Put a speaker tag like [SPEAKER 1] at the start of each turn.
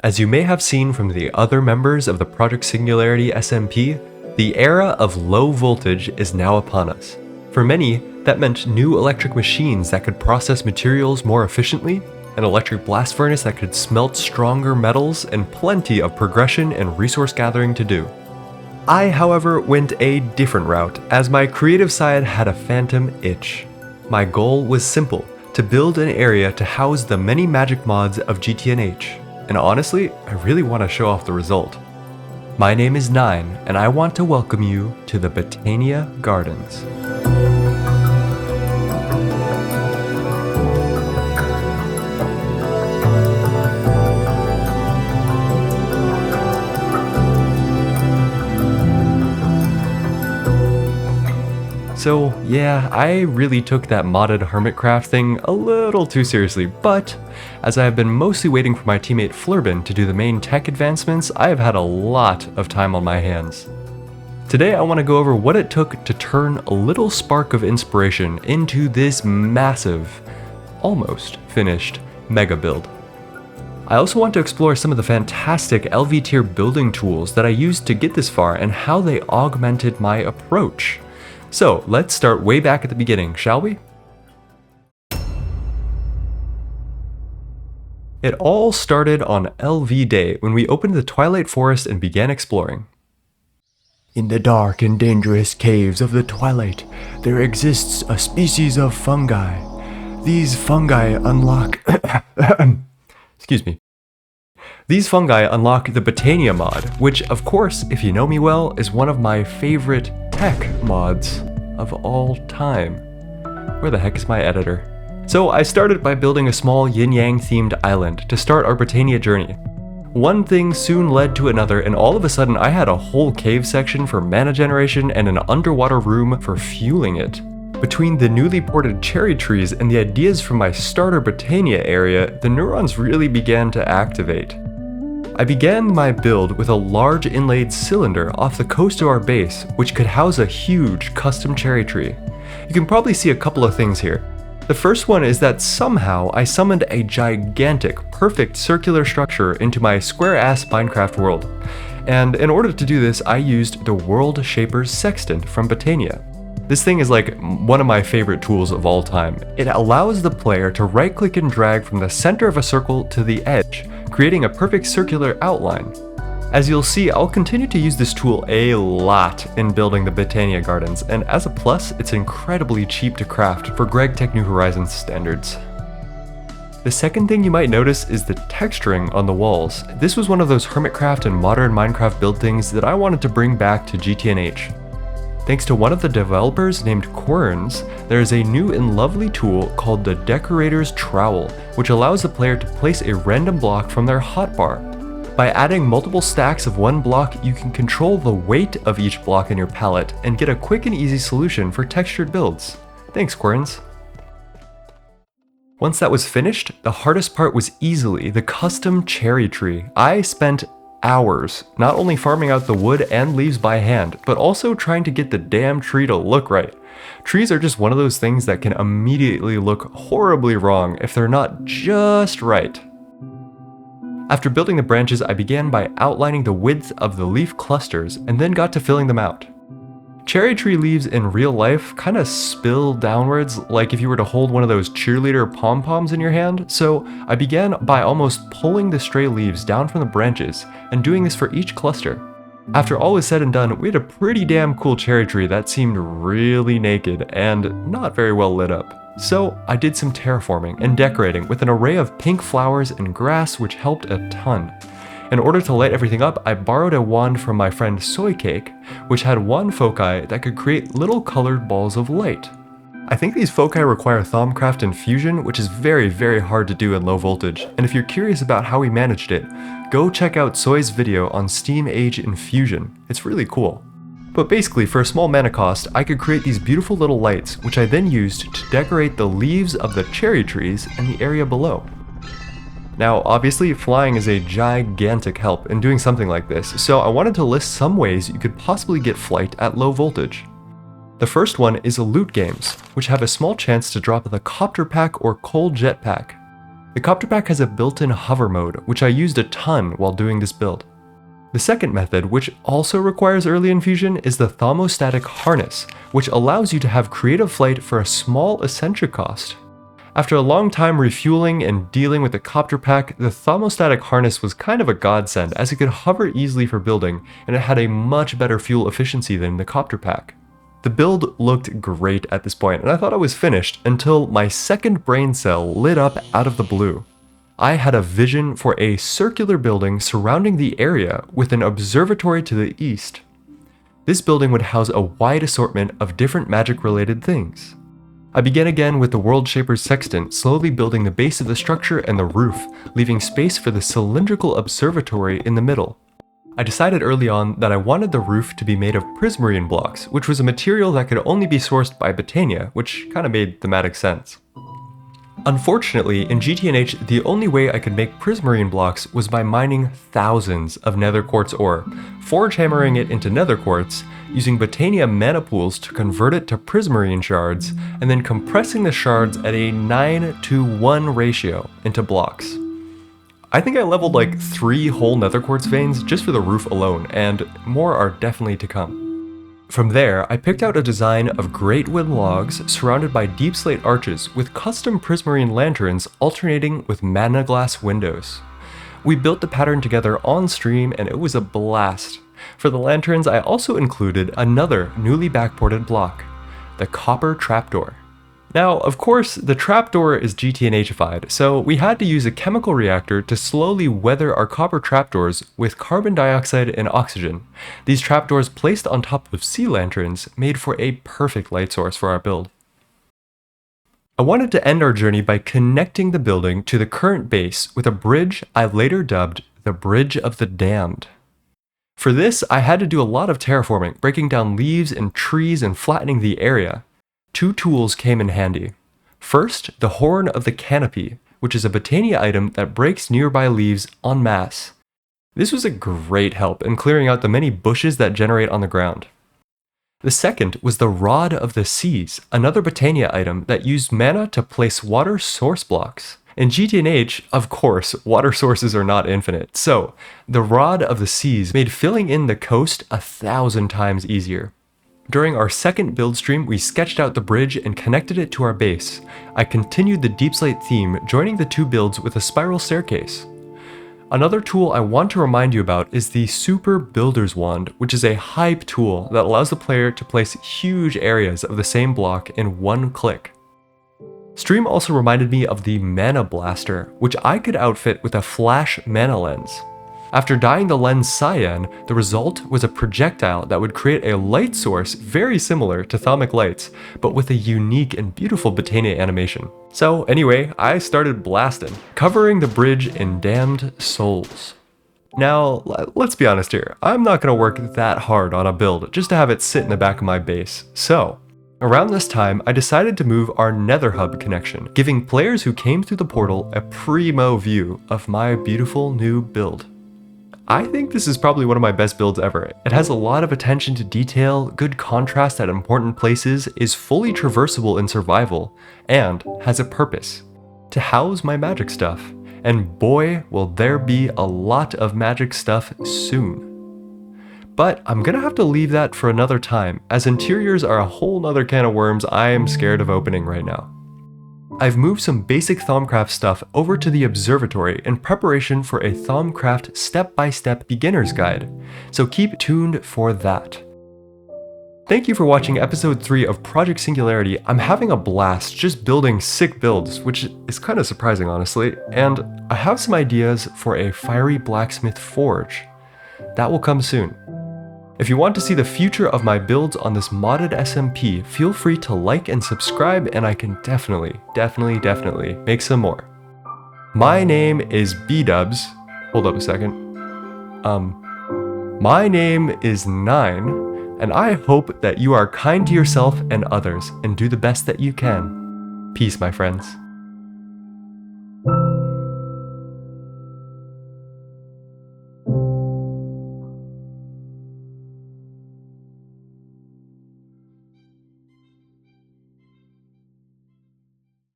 [SPEAKER 1] As you may have seen from the other members of the Project Singularity SMP, the era of low voltage is now upon us. For many, that meant new electric machines that could process materials more efficiently, an electric blast furnace that could smelt stronger metals, and plenty of progression and resource gathering to do. I, however, went a different route, as my creative side had a phantom itch. My goal was simple, to build an area to house the many magic mods of GTNH. And honestly, I really want to show off the result. My name is Nine, and I want to welcome you to the Botania Gardens. So yeah, I really took that modded hermitcraft thing a little too seriously, but as I have been mostly waiting for my teammate Flurbin to do the main tech advancements, I have had a lot of time on my hands. Today I want to go over what it took to turn a little spark of inspiration into this massive, almost finished Megabuild. I also want to explore some of the fantastic LV tier building tools that I used to get this far and how they augmented my approach. So let's start way back at the beginning, shall we? It all started on LV Day when we opened the Twilight Forest and began exploring.
[SPEAKER 2] In the dark and dangerous caves of the Twilight, there exists a species of fungi. These fungi unlock...
[SPEAKER 1] Excuse me. These fungi unlock the Botania mod, which, of course, if you know me well, is one of my favorite tech mods of all time. Where the heck is my editor? So I started by building a small yin-yang themed island to start our Botania journey. One thing soon led to another, and all of a sudden I had a whole cave section for mana generation and an underwater room for fueling it. Between the newly ported cherry trees and the ideas from my starter Botania area, the neurons really began to activate. I began my build with a large inlaid cylinder off the coast of our base, which could house a huge custom cherry tree. You can probably see a couple of things here. The first one is that somehow I summoned a gigantic, perfect circular structure into my square-ass Minecraft world. And in order to do this, I used the World Shaper's Sextant from Botania. This thing is like one of my favorite tools of all time. It allows the player to right-click and drag from the center of a circle to the edge, creating a perfect circular outline. As you'll see, I'll continue to use this tool a lot in building the Botania Gardens, and as a plus, it's incredibly cheap to craft for Gregtech New Horizons standards. The second thing you might notice is the texturing on the walls. This was one of those hermitcraft and modern Minecraft build things that I wanted to bring back to GTNH. Thanks to one of the developers named Querns, there is a new and lovely tool called the Decorator's Trowel, which allows the player to place a random block from their hotbar. By adding multiple stacks of one block, you can control the weight of each block in your palette and get a quick and easy solution for textured builds. Thanks, Querns. Once that was finished, the hardest part was easily the custom cherry tree. I spent hours not only farming out the wood and leaves by hand, but also trying to get the damn tree to look right. Trees are just one of those things that can immediately look horribly wrong if they're not just right. After building the branches, I began by outlining the width of the leaf clusters and then got to filling them out. Cherry tree leaves in real life kind of spill downwards like if you were to hold one of those cheerleader pom-poms in your hand, so I began by almost pulling the stray leaves down from the branches and doing this for each cluster. After all was said and done, we had a pretty damn cool cherry tree that seemed really naked and not very well lit up. So I did some terraforming and decorating with an array of pink flowers and grass, which helped a ton. In order to light everything up, I borrowed a wand from my friend Soy Cake, which had one foci that could create little colored balls of light. I think these foci require Thaumcraft infusion, which is very, very hard to do in low voltage, and if you're curious about how we managed it, go check out Soy's video on Steam Age Infusion. It's really cool. But basically, for a small mana cost, I could create these beautiful little lights, which I then used to decorate the leaves of the cherry trees and the area below. Now, obviously, flying is a gigantic help in doing something like this, so I wanted to list some ways you could possibly get flight at low voltage. The first one is loot games, which have a small chance to drop the copter pack or coal jetpack. The copter pack has a built-in hover mode, which I used a ton while doing this build. The second method, which also requires early infusion, is the thermostatic harness, which allows you to have creative flight for a small eccentric cost. After a long time refueling and dealing with the copter pack, the thermostatic harness was kind of a godsend as it could hover easily for building, and it had a much better fuel efficiency than the copter pack. The build looked great at this point, and I thought I was finished until my second brain cell lit up out of the blue. I had a vision for a circular building surrounding the area with an observatory to the east. This building would house a wide assortment of different magic-related things. I began again with the World Shaper's sextant, slowly building the base of the structure and the roof, leaving space for the cylindrical observatory in the middle. I decided early on that I wanted the roof to be made of prismarine blocks, which was a material that could only be sourced by botania, which kinda made thematic sense. Unfortunately, in GTNH, the only way I could make prismarine blocks was by mining thousands of nether quartz ore, forge hammering it into nether quartz, using botania mana pools to convert it to prismarine shards, and then compressing the shards at a 9:1 ratio into blocks. I think I leveled like 3 whole nether quartz veins just for the roof alone, and more are definitely to come. From there, I picked out a design of great wood logs surrounded by deep slate arches with custom prismarine lanterns alternating with mana glass windows. We built the pattern together on stream and it was a blast. For the lanterns, I also included another newly backported block, the copper trapdoor. Now, of course, the trapdoor is GTNHified, so we had to use a chemical reactor to slowly weather our copper trapdoors with carbon dioxide and oxygen. These trapdoors placed on top of sea lanterns made for a perfect light source for our build. I wanted to end our journey by connecting the building to the current base with a bridge I later dubbed the Bridge of the Damned. For this, I had to do a lot of terraforming, breaking down leaves and trees and flattening the area. 2 tools came in handy. First, the Horn of the Canopy, which is a botania item that breaks nearby leaves en masse. This was a great help in clearing out the many bushes that generate on the ground. The second was the Rod of the Seas, another botania item that used mana to place water source blocks. In GTNH, of course, water sources are not infinite, so the Rod of the Seas made filling in the coast 1,000 times easier. During our second build stream, we sketched out the bridge and connected it to our base. I continued the deep slate theme, joining the 2 builds with a spiral staircase. Another tool I want to remind you about is the Super Builder's Wand, which is a hype tool that allows the player to place huge areas of the same block in one click. Stream also reminded me of the Mana Blaster, which I could outfit with a flash mana lens. After dyeing the lens cyan, the result was a projectile that would create a light source very similar to Thaumic lights, but with a unique and beautiful botania animation. So anyway, I started blasting, covering the bridge in Damned Souls. Now, let's be honest here, I'm not going to work that hard on a build just to have it sit in the back of my base. So, around this time, I decided to move our Nether Hub connection, giving players who came through the portal a primo view of my beautiful new build. I think this is probably one of my best builds ever. It has a lot of attention to detail, good contrast at important places, is fully traversable in survival, and has a purpose: to house my magic stuff. And boy, will there be a lot of magic stuff soon. But I'm gonna have to leave that for another time, as interiors are a whole nother can of worms I am scared of opening right now. I've moved some basic Thaumcraft stuff over to the observatory in preparation for a Thaumcraft step-by-step beginner's guide, so keep tuned for that. Thank you for watching episode 3 of Project Singularity. I'm having a blast just building sick builds, which is kind of surprising honestly, and I have some ideas for a fiery blacksmith forge. That will come soon. If you want to see the future of my builds on this modded SMP, feel free to like and subscribe, and I can definitely make some more. My name is B-Dubs. Hold up a second. My name is 9, and I hope that you are kind to yourself and others and do the best that you can. Peace, my friends.